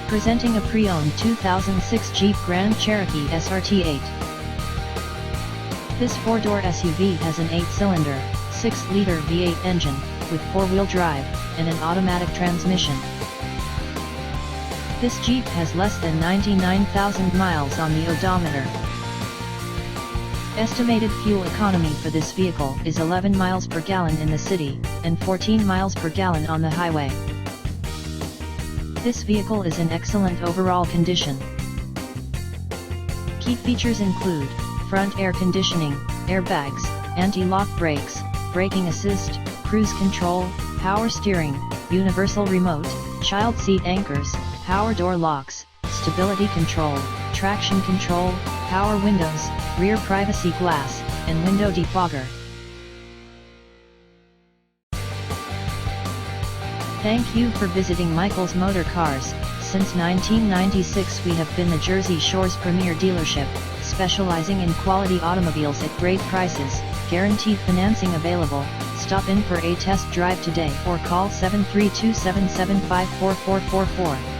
Presenting a pre-owned 2006 Jeep Grand Cherokee SRT-8. This 4-door SUV has an 8-cylinder, 6-liter V8 engine, with 4-wheel drive, and an automatic transmission. This Jeep has less than 99,000 miles on the odometer. Estimated fuel economy for this vehicle is 11 miles per gallon in the city, and 14 miles per gallon on the highway. This vehicle is in excellent overall condition. Key features include front air conditioning, airbags, anti-lock brakes, braking assist, cruise control, power steering, universal remote, child seat anchors, power door locks, stability control, traction control, power windows, rear privacy glass, and window defogger. Thank you for visiting Michael's Motorcars. Since 1996 we have been the Jersey Shore's premier dealership, specializing in quality automobiles at great prices, guaranteed financing available. Stop in for a test drive today or call 732-775-4444.